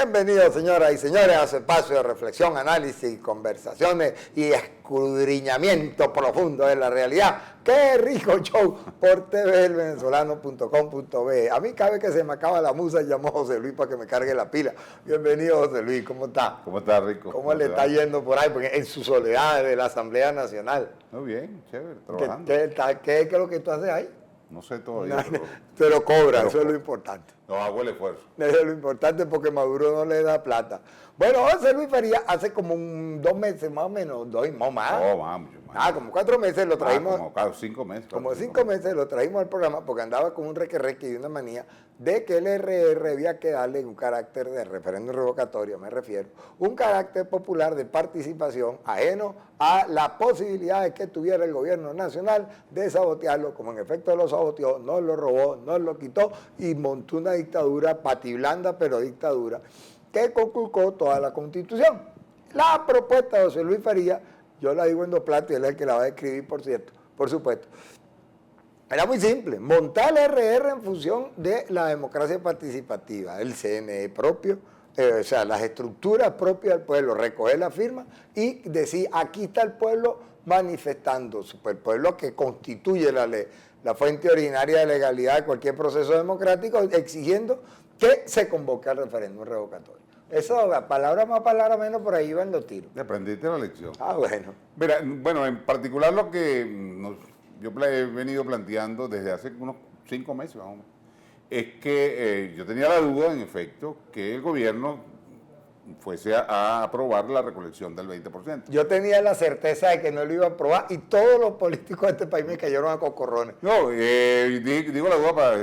Bienvenidos, señoras y señores, a su espacio de reflexión, análisis, conversaciones y escudriñamiento profundo de la realidad. ¡Qué rico show! Por tvelvenezolano.com.be. A mí cada vez que se me acaba la musa llamo a José Luis para que me cargue la pila. Bienvenido, José Luis, ¿cómo está? ¿Cómo está, Rico? ¿Cómo le está yendo por ahí? Porque en su soledad de la Asamblea Nacional. Muy bien, chévere, trabajando. ¿Qué es lo que tú haces ahí? No sé todavía, pero cobra, eso es lo importante. No hago el esfuerzo. Eso es lo importante porque Maduro no le da plata. Bueno, José Luis Farías hace como 2 meses más o menos, mucho más. Como 4 meses lo traímos. Como 5 meses. Como 5 meses lo traímos al programa porque andaba con un reque y una manía de que el RR había que darle un carácter de referéndum revocatorio, me refiero, un carácter popular de participación ajeno a la posibilidad de que tuviera el gobierno nacional de sabotearlo, como en efecto lo saboteó, nos lo robó, nos lo quitó y montó una dictadura patiblanda, pero dictadura, que conculcó toda la Constitución. La propuesta de José Luis Farías, yo la digo en 2 platos y él es el que la va a escribir, por supuesto. Era muy simple, montar el RR en función de la democracia participativa, el CNE propio, o sea, las estructuras propias del pueblo, recoger la firma y decir, aquí está el pueblo manifestando, el pueblo que constituye la ley, la fuente originaria de legalidad de cualquier proceso democrático, exigiendo que se convoque al referéndum revocatorio. Eso, palabra más, palabra menos, por ahí van los tiros. ¿Le aprendiste la lección? Ah, bueno. Mira, bueno, en particular lo que yo he venido planteando desde hace unos 5 meses más o menos, es que yo tenía la duda, en efecto, que el gobierno fuese a aprobar la recolección del 20%. Yo tenía la certeza de que no lo iba a aprobar y todos los políticos de este país me cayeron a cocorrones. No, digo la duda para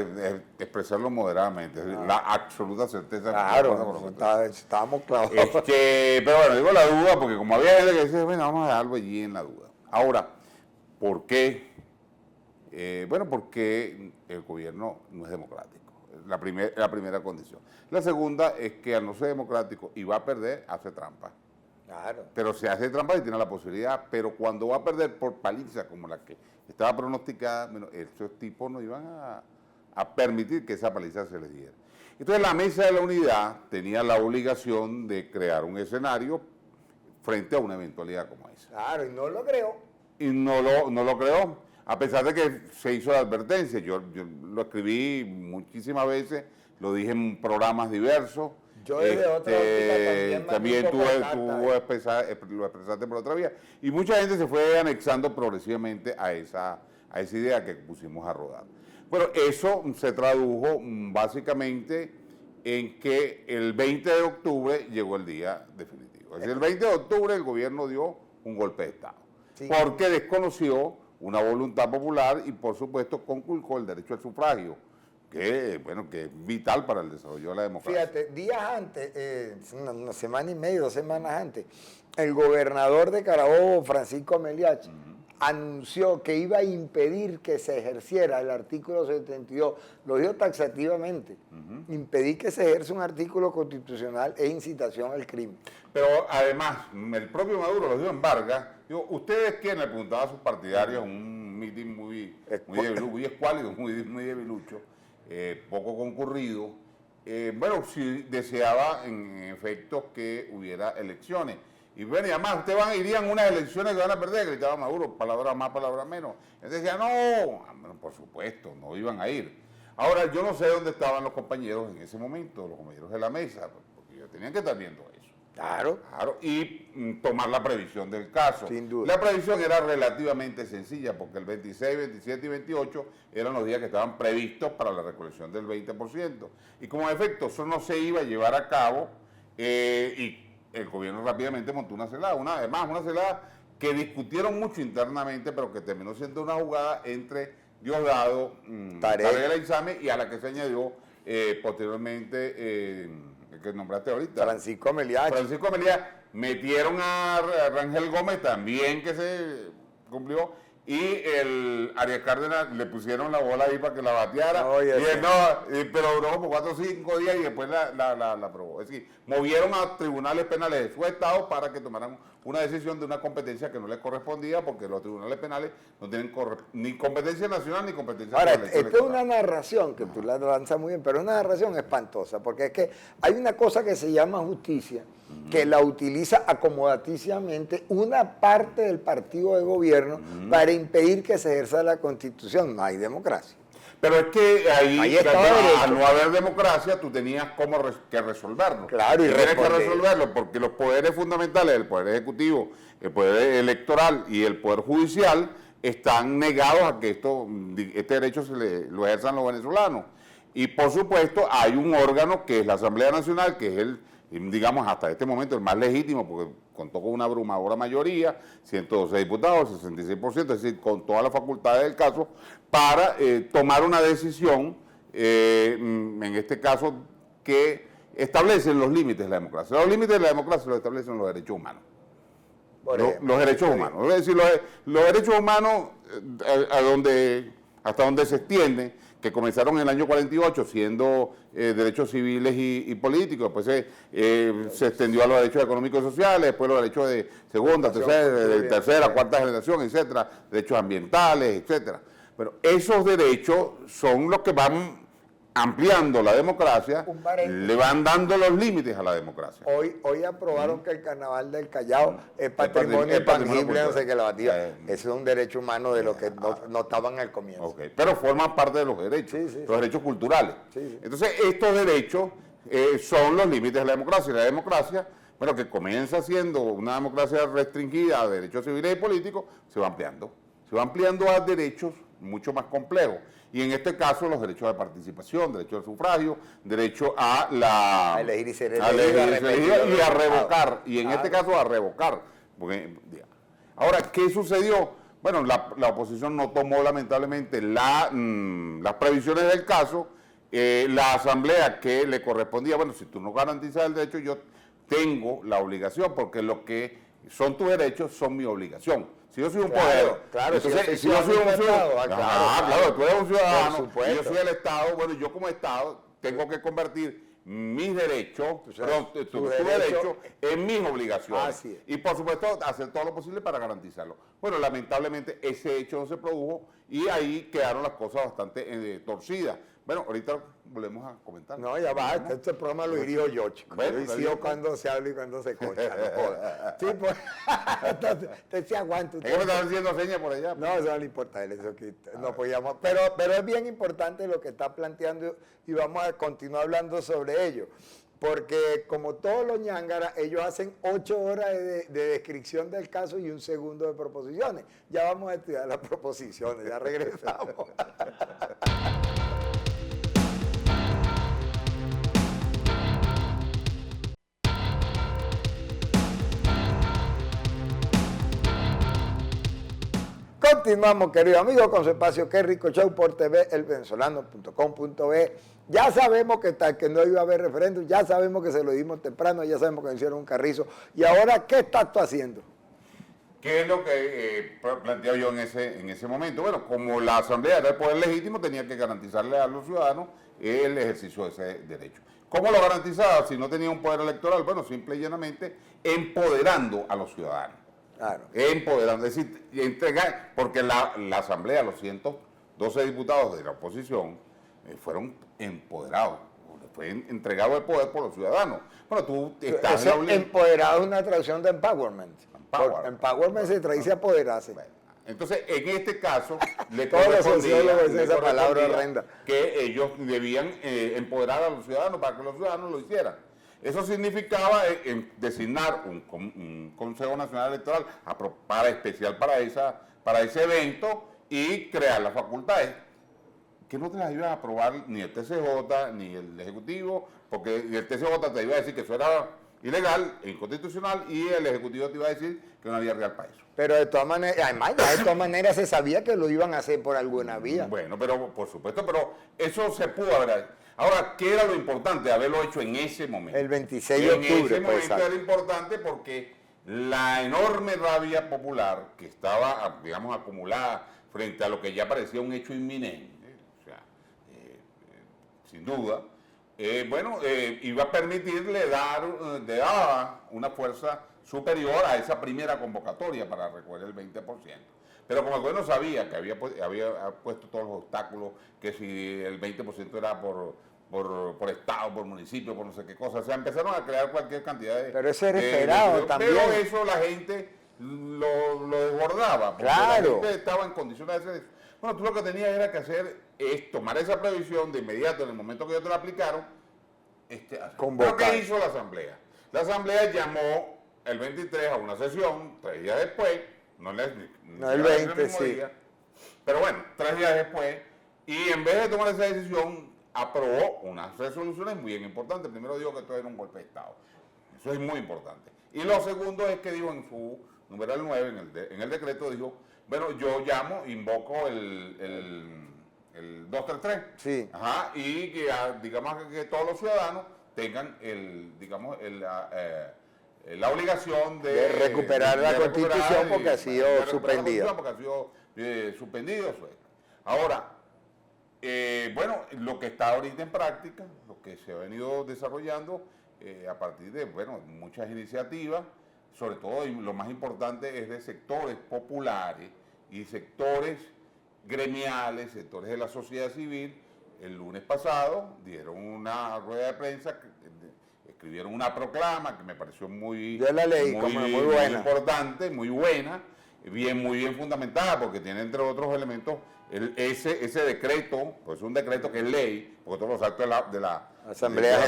expresarlo moderadamente, la absoluta certeza. Claro, estábamos clavados. Pero bueno, digo la duda porque como había gente que decía, bueno, vamos a dejarlo allí en la duda. Ahora, ¿por qué? Bueno, porque el gobierno no es democrático. La primera condición. La segunda es que al no ser democrático y va a perder, hace trampa. Claro. Pero se hace trampa y tiene la posibilidad, pero cuando va a perder por paliza como la que estaba pronosticada, bueno, esos tipos no iban a permitir que esa paliza se les diera. Entonces la Mesa de la Unidad tenía la obligación de crear un escenario frente a una eventualidad como esa. Claro, y no lo creó. Y no lo creó. A pesar de que se hizo la advertencia, yo lo escribí muchísimas veces, lo dije en programas diversos. Yo desde otra óptica también tú lo expresaste por otra vía. Y mucha gente se fue anexando progresivamente a esa idea que pusimos a rodar. Bueno, eso se tradujo básicamente en que el 20 de octubre llegó el día definitivo. Es decir, el 20 de octubre el gobierno dio un golpe de Estado, sí, porque desconoció una voluntad popular y, por supuesto, conculcó el derecho al sufragio, que es vital para el desarrollo de la democracia. Fíjate, días antes, una semana y media, 2 semanas antes, el gobernador de Carabobo, Francisco Meliach, anunció que iba a impedir que se ejerciera el artículo 72, lo dijo taxativamente, impedir que se ejerza un artículo constitucional es incitación al crimen. Pero además, el propio Maduro lo dijo en Vargas, digo, ¿ustedes quién? Le preguntaba a sus partidarios, un mitin muy escuálido, muy debilucho, poco concurrido, bueno, si deseaba en efecto que hubiera elecciones. Y bueno, y además ustedes irían a unas elecciones que van a perder, gritaba Maduro, palabras más, palabras menos. Entonces decía, no, bueno, por supuesto, no iban a ir. Ahora, yo no sé dónde estaban los compañeros en ese momento, los compañeros de la mesa, porque ellos tenían que estar viendo eso. Claro. Y tomar la previsión del caso. Sin duda. La previsión era relativamente sencilla, porque el 26, 27 y 28 eran los días que estaban previstos para la recolección del 20%. Y como efecto, eso no se iba a llevar a cabo, y el gobierno rápidamente montó una celada, una celada que discutieron mucho internamente, pero que terminó siendo una jugada entre Diosdado, Tarek Isame, y a la que se añadió posteriormente el que nombraste ahorita. Francisco Meliach. Metieron a Rangel Gómez también, que se cumplió, y el Arias Cárdenas le pusieron la bola ahí para que la bateara, pero duró como 4 o 5 días y después la aprobó. Es decir, movieron a tribunales penales de su estado para que tomaran una decisión de una competencia que no les correspondía, porque los tribunales penales no tienen ni competencia nacional ni competencia Ahora, sobre la elección esto es una electoral. narración que tú la lanzas muy bien, pero es una narración espantosa, porque es que hay una cosa que se llama justicia, que la utiliza acomodaticiamente una parte del partido de gobierno para impedir que se ejerza la Constitución. No hay democracia. Pero es que Ahí está derecho. al no haber democracia, tú tenías que resolverlo. Claro, y tienes que responder. resolverlo porque los poderes fundamentales, el poder ejecutivo, el poder electoral y el poder judicial, están negados a que este derecho lo ejerzan los venezolanos. Y por supuesto hay un órgano que es la Asamblea Nacional, que es digamos, hasta este momento el más legítimo, porque contó con una abrumadora mayoría, 112 diputados, 66%, es decir, con todas las facultades del caso, para tomar una decisión, en este caso, que establecen los límites de la democracia. Los límites de la democracia los establecen los derechos humanos. Los derechos humanos. Es decir, los derechos humanos hasta donde se extienden, que comenzaron en el año 48 siendo derechos civiles y políticos, después se extendió a los derechos económicos y sociales, después los derechos de segunda, tercera, cuarta generación, etcétera, derechos ambientales, etcétera. Pero esos derechos son los que van ampliando la democracia, le van dando los límites a la democracia. Hoy aprobaron que el Carnaval del Callao es patrimonio tangible, no sé qué la batida. Ese es un derecho humano de lo que no estaban al comienzo. Okay. Pero forman parte de los derechos, los derechos culturales. Entonces, estos derechos son los límites de la democracia. Y la democracia, bueno, que comienza siendo una democracia restringida a derechos civiles y políticos, se va ampliando. Se va ampliando a derechos mucho más complejos. Y en este caso los derechos de participación, derecho al sufragio, derecho a elegir y ser elegido y a revocar. Y en este caso a revocar. Porque, ahora, ¿qué sucedió? Bueno, la oposición no tomó lamentablemente las previsiones del caso. La asamblea que le correspondía, bueno, si tú no garantizas el derecho, yo tengo la obligación, porque lo que son tus derechos son mi obligación. Si yo soy un poder, claro, entonces, si yo soy un ciudadano, claro, tú eres un ciudadano, y yo soy el Estado, bueno, yo como Estado tengo que convertir mis derechos, tu derecho en mis obligaciones. Así es. Y por supuesto, hacer todo lo posible para garantizarlo. Bueno, lamentablemente ese hecho no se produjo y ahí quedaron las cosas bastante torcidas. Bueno, ahorita volvemos a comentar. No, ya va, este programa lo dirijo yo, chico. Bueno, yo decido cuándo se habla y cuándo se concha. No, sí, pues, entonces sí aguanto. ¿Es que me están haciendo señas por allá? No, eso no le importa, eso que no podíamos. Pero es bien importante lo que está planteando y vamos a continuar hablando sobre ello. Porque como todos los ñángaras, ellos hacen 8 horas de descripción del caso y 1 segundo de proposiciones. Ya vamos a estudiar las proposiciones, ya regresamos. Continuamos, querido amigo, con su espacio Qué Rico Show por TV, elvenezolano.com.be. Ya sabemos que no iba a haber referéndum, ya sabemos que se lo dimos temprano, ya sabemos que hicieron un carrizo. ¿Y ahora qué estás tú haciendo? ¿Qué es lo que planteaba yo en ese momento? Bueno, como la Asamblea era el poder legítimo, tenía que garantizarle a los ciudadanos el ejercicio de ese derecho. ¿Cómo lo garantizaba si no tenía un poder electoral? Bueno, simple y llanamente empoderando a los ciudadanos. Claro. Empoderando, es decir, entregar, porque la Asamblea, los 112 diputados de la oposición, fueron empoderados, fue entregado el poder por los ciudadanos. Bueno, tú estás empoderado es una traducción de empowerment. Empowerment se traduce a apoderarse. Bueno, entonces, en este caso, le todos los sociólogos correspondía esa palabra horrenda que ellos debían empoderar a los ciudadanos para que los ciudadanos lo hicieran. Eso significaba designar un Consejo Nacional Electoral especial para ese evento y crear las facultades, que no te las iba a aprobar ni el TCJ ni el Ejecutivo, porque el TCJ te iba a decir que eso era ilegal e inconstitucional y el Ejecutivo te iba a decir que no había real para eso. Pero de todas maneras, además, de todas maneras se sabía que lo iban a hacer por alguna vía. Bueno, pero por supuesto, pero eso se pudo haber. Ahora, ¿qué era lo importante? Haberlo hecho en ese momento. El 26 de octubre. En ese momento era importante porque la enorme rabia popular que estaba, digamos, acumulada frente a lo que ya parecía un hecho inminente, o sea, sin duda, iba a permitirle dar una fuerza superior a esa primera convocatoria para recoger el 20%. Pero como el gobierno sabía que había puesto todos los obstáculos, que si el 20% era por estado, por municipio, por no sé qué cosa, o sea, empezaron a crear cualquier cantidad de... Pero eso era esperado también. Pero eso la gente lo desbordaba, porque la gente estaba en condiciones de hacer eso. Bueno, tú lo que tenías era que hacer es tomar esa previsión de inmediato, en el momento que ellos te la aplicaron, ¿pero qué hizo la Asamblea? La Asamblea llamó el 23 a una sesión, 3 días después, no el 20, sí. Día, pero bueno, 3 días después, y en vez de tomar esa decisión, aprobó unas resoluciones muy importantes. Primero dijo que esto era un golpe de Estado. Eso es muy importante. Y lo segundo es que dijo en su numeral 9, en el decreto, dijo, bueno, yo invoco el 233. Sí. Ajá, y que digamos que todos los ciudadanos tengan la obligación de recuperar la Constitución porque ha sido suspendida. Porque ha sido suspendido. Ahora, lo que está ahorita en práctica, lo que se ha venido desarrollando a partir de muchas iniciativas, sobre todo, y lo más importante es de sectores populares y sectores gremiales, sectores de la sociedad civil. El lunes pasado dieron una rueda de prensa, escribieron una proclama que me pareció muy buena, importante, muy buena, muy bien fundamentada, porque tiene entre otros elementos ese decreto, pues es un decreto que es ley, porque todos los actos de la Asamblea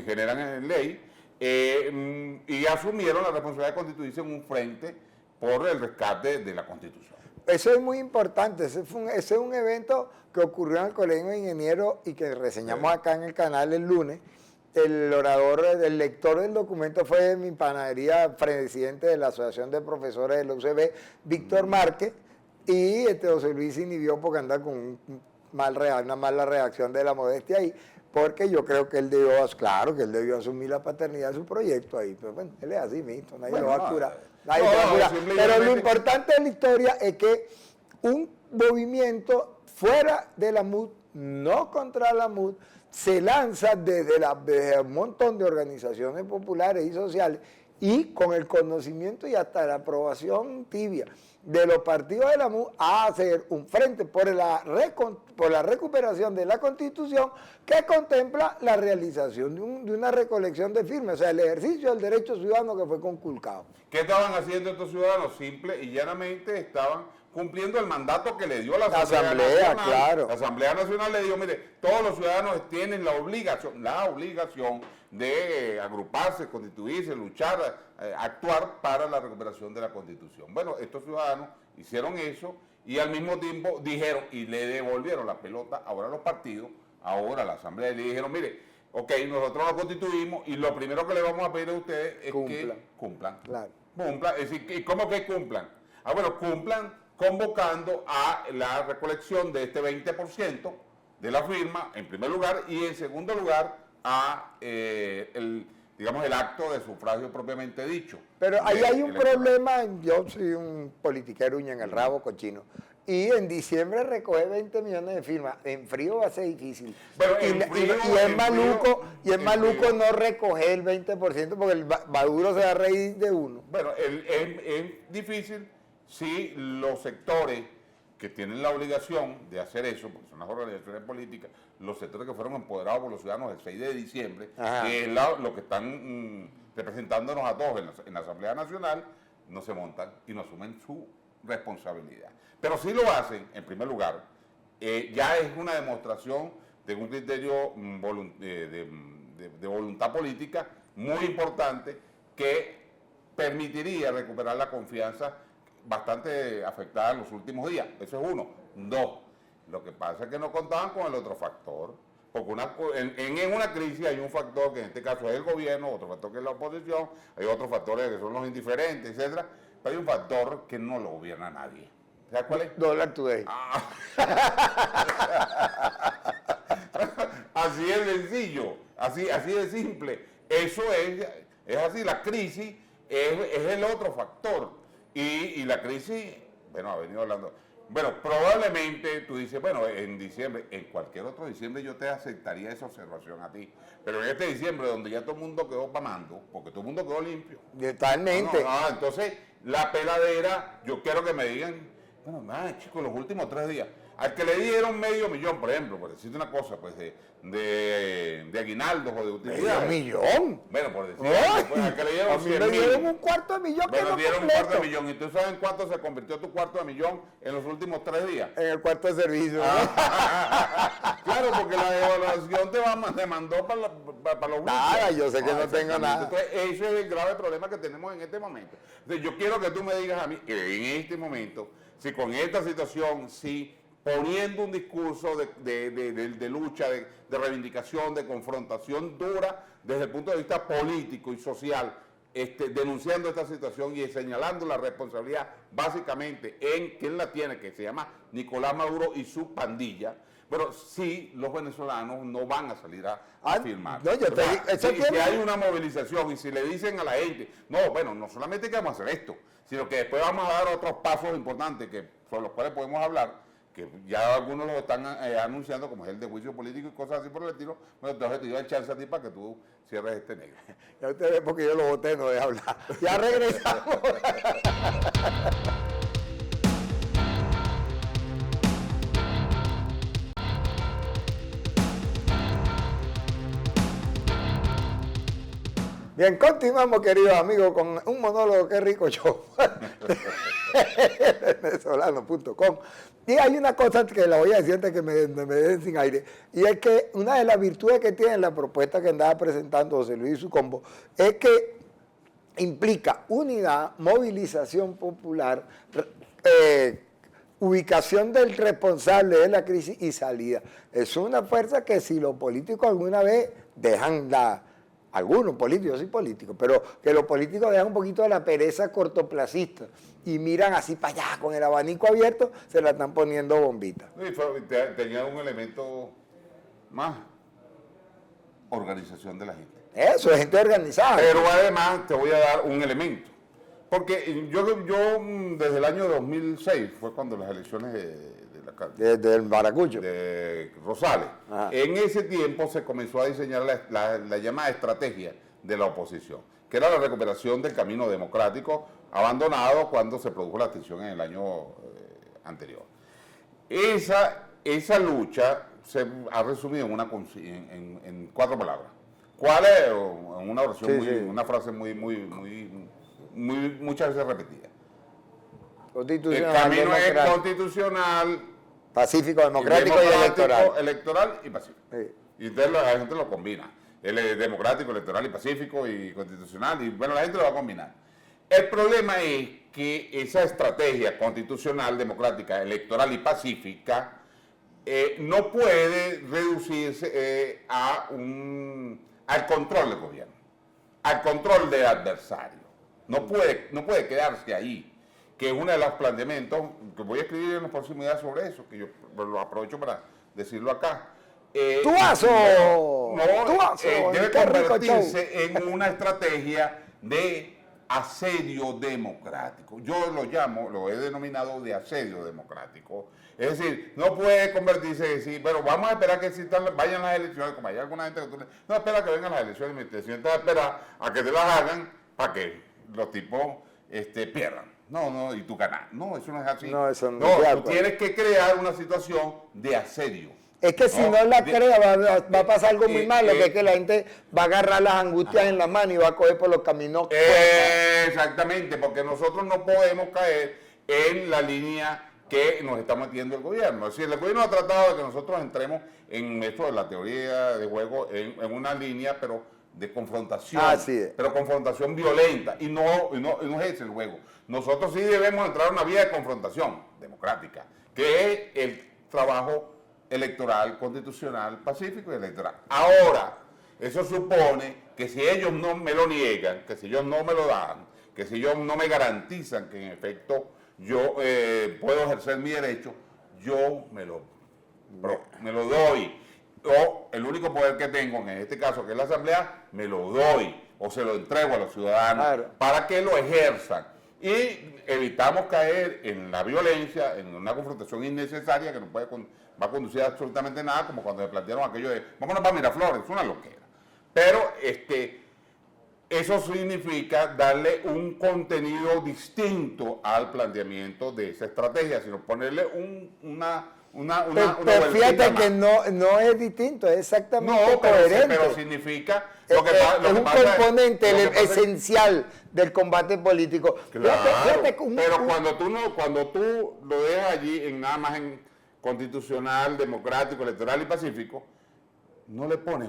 generan ley, y asumieron la responsabilidad de constituirse en un frente por el rescate de la Constitución. Eso es muy importante, ese es un evento que ocurrió en el Colegio de Ingenieros y que reseñamos acá en el canal el lunes. El lector del documento fue mi panadería, presidente de la Asociación de Profesores de la UCB, Víctor Márquez, y José Luis inhibió porque anda con una mala reacción de la modestia ahí, porque yo creo que él debió asumir la paternidad de su proyecto ahí. Pero bueno, él es así mismo, nadie lo va a curar. Pero lo importante de la historia es que un movimiento fuera de la MUD, no contra la MUD, se lanza desde un montón de organizaciones populares y sociales y con el conocimiento y hasta la aprobación tibia de los partidos de la MUD a hacer un frente por la recuperación de la Constitución que contempla la realización de una recolección de firmas, o sea, el ejercicio del derecho ciudadano que fue conculcado. ¿Qué estaban haciendo estos ciudadanos? Simple y llanamente estaban cumpliendo el mandato que le dio la Asamblea Nacional. Claro. La Asamblea Nacional le dijo, mire, todos los ciudadanos tienen la obligación de agruparse, constituirse, luchar, actuar para la recuperación de la Constitución. Bueno, estos ciudadanos hicieron eso y al mismo tiempo dijeron y le devolvieron la pelota ahora a los partidos, ahora a la Asamblea, y le dijeron, mire, ok, nosotros nos constituimos y lo primero que le vamos a pedir a ustedes es que cumplan. Claro. Cumplan. Es decir, ¿y cómo que cumplan? Cumplan convocando a la recolección de este 20% de la firma, en primer lugar, y en segundo lugar, a el acto de sufragio propiamente dicho. Pero ahí hay un problema, yo soy un politiquero uña en el rabo cochino, y en diciembre recoge 20 millones de firmas, en frío va a ser difícil. Pero y es maluco no recoger el 20% porque el Maduro se va a reír de uno. Bueno, es difícil si los sectores que tienen la obligación de hacer eso, porque son las organizaciones políticas, los sectores que fueron empoderados por los ciudadanos el 6 de diciembre, que es lo que están representándonos a todos en la Asamblea Nacional, no se montan y no asumen su responsabilidad. Pero si lo hacen, en primer lugar, ya es una demostración de un criterio de voluntad política muy importante que permitiría recuperar la confianza bastante afectada en los últimos días. Eso es uno. Dos, lo que pasa es que no contaban con el otro factor, porque en una crisis hay un factor que en este caso es el gobierno, otro factor que es la oposición, hay otros factores que son los indiferentes, etcétera, pero hay un factor que no lo gobierna nadie. ¿Sabes cuál es? Dollar Today. Así es sencillo, así de simple. Eso es así, la crisis es el otro factor. Y la crisis, ha venido hablando. Bueno, probablemente tú dices, bueno, en diciembre, en cualquier otro diciembre yo te aceptaría esa observación a ti. Pero en este diciembre, donde ya todo el mundo quedó pamando, porque todo el mundo quedó limpio. Totalmente. Entonces, la peladera, yo quiero que me digan, bueno, nada, chicos, los últimos 3 días. Al que le dieron $500,000, por ejemplo, por decirte una cosa, pues de aguinaldos o de utilidades. $500,000. Bueno, por decir algo, pues, al que le dieron A mí me dieron $250,000. Bueno, dieron $250,000. ¿Y tú sabes en cuánto se convirtió tu $250,000 en los últimos 3 días? En el cuarto de servicio. Claro, porque la devaluación te mandó para los Nada, yo sé que no tengo nada. Entonces, ese es el grave problema que tenemos en este momento. Entonces, yo quiero que tú me digas a mí, en este momento, si con esta situación, si poniendo un discurso de lucha, de reivindicación, de confrontación dura desde el punto de vista político y social, denunciando esta situación y señalando la responsabilidad básicamente en quien la tiene, que se llama Nicolás Maduro y su pandilla. Pero sí, los venezolanos no van a salir a firmar. No, yo te digo, si hay una movilización y si le dicen a la gente, no, bueno, no solamente que vamos a hacer esto, sino que después vamos a dar otros pasos importantes que sobre los cuales podemos hablar, que ya algunos los están anunciando, como es el de juicio político y cosas así por el estilo. Bueno, entonces te doy el chance a ti para que tú cierres este negro. Ya usted ve porque yo lo voté, no deja hablar. Ya regresamos. Bien, continuamos, queridos amigos, con un monólogo que rico show. venezolano.com. Y hay una cosa que la voy a decir antes que me den sin aire, y es que una de las virtudes que tiene la propuesta que andaba presentando José Luis y su combo es que implica unidad, movilización popular, ubicación del responsable de la crisis y salida. Es una fuerza que si los políticos alguna vez dejan algunos políticos, yo soy político, pero que los políticos dejan un poquito de la pereza cortoplacista y miran así para allá con el abanico abierto, se la están poniendo bombitas. Tenía un elemento más, organización de la gente. Eso, es gente organizada. Pero además te voy a dar un elemento. Porque yo desde el año 2006, fue cuando las elecciones del Maracucho. De Rosales. Ajá. En ese tiempo se comenzó a diseñar la llamada estrategia de la oposición, que era la recuperación del camino democrático abandonado cuando se produjo la abstención en el año anterior. Esa lucha se ha resumido en 4 palabras. ¿Cuál es? Una oración, una frase muchas veces repetida. El camino es constitucional, pacífico, democrático y electoral. Electoral y pacífico. Sí. Y entonces la gente lo combina. Él es democrático, electoral y pacífico y constitucional. Y bueno, la gente lo va a combinar. El problema es que esa estrategia constitucional, democrática, electoral y pacífica no puede reducirse al control del gobierno, al control del adversario. No puede quedarse ahí, que es uno de los planteamientos que voy a escribir en los próximos días sobre eso, que yo lo aprovecho para decirlo acá. ¡Tuazo! Debe convertirse en una estrategia de asedio democrático. Yo lo he denominado de asedio democrático. Es decir, no puede convertirse en decir, pero vamos a esperar que vayan las elecciones, como hay alguna gente que no espera que vengan las elecciones, te sientas a esperar a que te las hagan para que los tipos pierdan. No, y tu ganas. No, eso no es así. No, tú tienes que crear una situación de asedio. Es que si no la crea, va a pasar algo muy malo, que es que la gente va a agarrar las angustias en la mano y va a coger por los caminos. Exactamente, porque nosotros no podemos caer en la línea que nos está metiendo el gobierno. Es decir, el gobierno ha tratado de que nosotros entremos en esto de la teoría de juego, en una línea, pero de confrontación, pero confrontación violenta, y no es ese el juego. Nosotros sí debemos entrar en una vía de confrontación democrática, que es el trabajo electoral, constitucional, pacífico y electoral. Ahora, eso supone que si ellos no me lo niegan, que si ellos no me lo dan, que si ellos no me garantizan que en efecto yo puedo ejercer mi derecho, yo me lo doy. O el único poder que tengo, en este caso que es la Asamblea, me lo doy o se lo entrego a los ciudadanos para que lo ejerzan. y evitamos caer en la violencia, en una confrontación innecesaria que no puede va a conducir a absolutamente nada, como cuando se plantearon aquello de vámonos para Miraflores, es una loquera. Pero eso significa darle un contenido distinto al planteamiento de esa estrategia, sino ponerle pero fíjate que no es distinto, es exactamente coherente. Pero significa es un componente esencial del combate político. Claro, pero cuando tú lo dejas allí en nada más en constitucional, democrático, electoral y pacífico, no le pones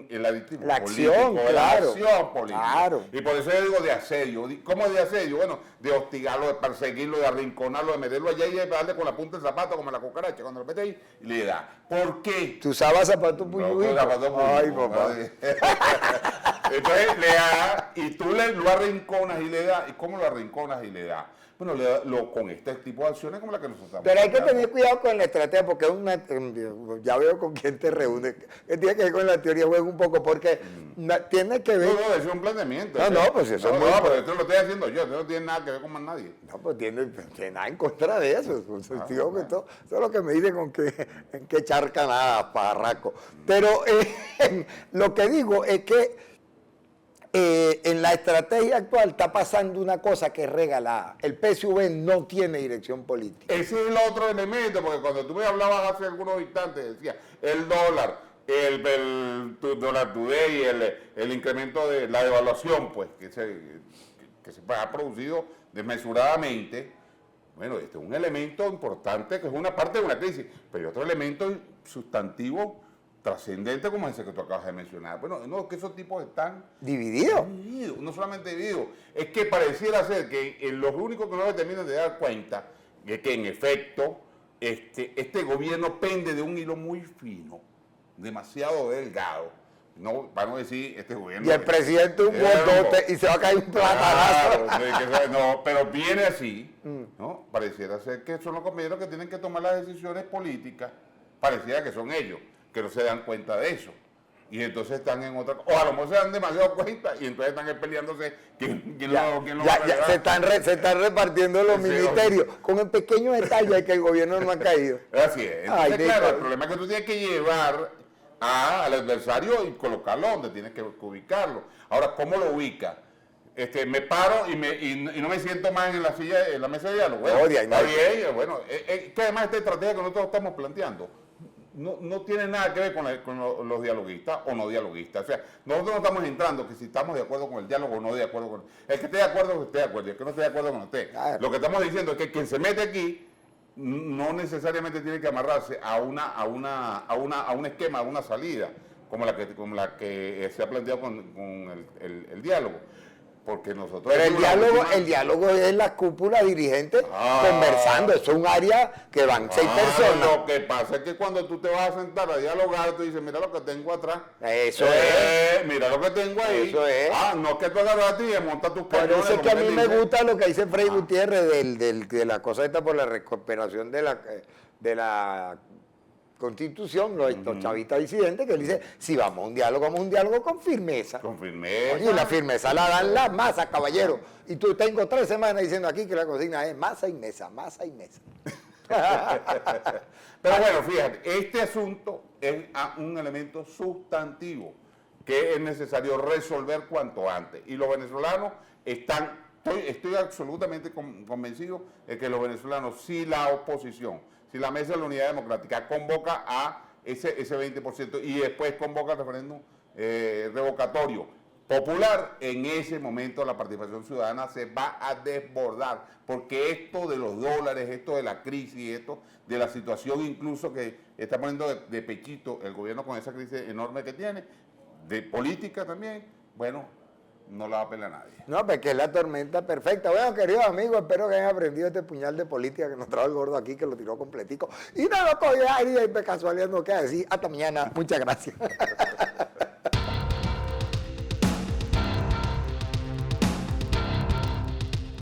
el aditivo la político, acción, claro, la acción política. Claro. Y por eso yo digo de asedio. ¿Cómo es de asedio? Bueno, de hostigarlo, de perseguirlo, de arrinconarlo, de meterlo allá y de darle con la punta del zapato como la cucaracha cuando lo mete ahí y le da. ¿Por qué? ¿Tú usabas zapatos puyuitos? Ay, papá. Entonces le da y tú lo arrinconas y le das. ¿Y cómo lo arrinconas y le das? Bueno, con este tipo de acciones como la que nosotros estamos. Pero hay que tener cuidado con la estrategia, porque ya veo con quién te reúne, que tiene que ver con la teoría juega un poco, porque tiene que ver... No, eso es un planteamiento. Pues eso es muy... pero esto lo estoy haciendo yo, esto no tiene nada que ver con más nadie. No, pues tiene nada en contra de eso. Digo que eso es lo que me dice con en qué charca nada, parraco. Pero lo que digo es que en la estrategia actual está pasando una cosa que es regalada. El PSV no tiene dirección política. Ese es el otro elemento, porque cuando tú me hablabas hace algunos instantes, decía, el dólar, el dólar today, el incremento de la devaluación, pues, que se ha producido desmesuradamente. Bueno, este es un elemento importante, que es una parte de una crisis, pero hay otro elemento sustantivo trascendente como ese que tú acabas de mencionar. Bueno, no, que esos tipos están divididos, no solamente divididos, es que pareciera ser que los únicos que no se terminan de dar cuenta de que en efecto este gobierno pende de un hilo muy fino, demasiado delgado, para no decir este gobierno. Y el presidente un botote y se va a caer un platanazo. No, pero viene así, ¿no? Pareciera ser que son los compañeros que tienen que tomar las decisiones políticas, pareciera que son ellos, que no se dan cuenta de eso. Y entonces están en otra... O a lo mejor se dan demasiado cuenta y entonces están peleándose quién lo va a se están repartiendo los ministerios con el pequeño detalle de que el gobierno no ha caído. Así es. Entonces, claro, el problema es que tú tienes que llevar al adversario y colocarlo donde tienes que ubicarlo. Ahora, ¿cómo lo ubicas? Me paro y no me siento más en la mesa de diálogo. Bueno, está bien, bueno, que además esta estrategia que nosotros estamos planteando no tiene nada que ver con los dialoguistas o no dialoguistas. O sea, nosotros no estamos entrando que si estamos de acuerdo con el diálogo o no de acuerdo con... El que esté de acuerdo, que esté de acuerdo. Y el que no esté de acuerdo, que no esté. Claro. Lo que estamos diciendo es que quien se mete aquí no necesariamente tiene que amarrarse a un esquema, a una salida, como la que se ha planteado con el diálogo. Porque nosotros... Pero el diálogo es la cúpula dirigente conversando, eso es un área que van 6 personas. Lo que pasa es que cuando tú te vas a sentar a dialogar, tú dices, mira lo que tengo atrás. Eso es. Mira lo que tengo ahí. Eso es. No es que tú agarras a ti y montas tus cañones. Por eso es que a mí me gusta lo que dice Freddy Gutiérrez de la cosa esta por la recuperación de la Constitución, los chavistas disidentes, que él dice, si vamos a un diálogo con firmeza. Con firmeza. Oye, la firmeza la dan las masas, caballero. Y tú tengo 3 semanas diciendo aquí que la consigna es masa y mesa, masa y mesa. Pero bueno, fíjate, este asunto es un elemento sustantivo que es necesario resolver cuanto antes. Y los venezolanos estoy absolutamente convencido de que los venezolanos, si la oposición, si la Mesa de la Unidad Democrática convoca a ese 20% y después convoca el referéndum revocatorio popular, en ese momento la participación ciudadana se va a desbordar, porque esto de los dólares, esto de la crisis, esto de la situación incluso que está poniendo de pechito el gobierno con esa crisis enorme que tiene, de política también, bueno, no la va a pelear nadie. No, pues que es la tormenta perfecta. Bueno, queridos amigos, espero que hayan aprendido este puñal de política que nos trajo el gordo aquí, que lo tiró completico. Y no lo cogió ahí, de casualidad no queda decir. Hasta mañana. Muchas gracias.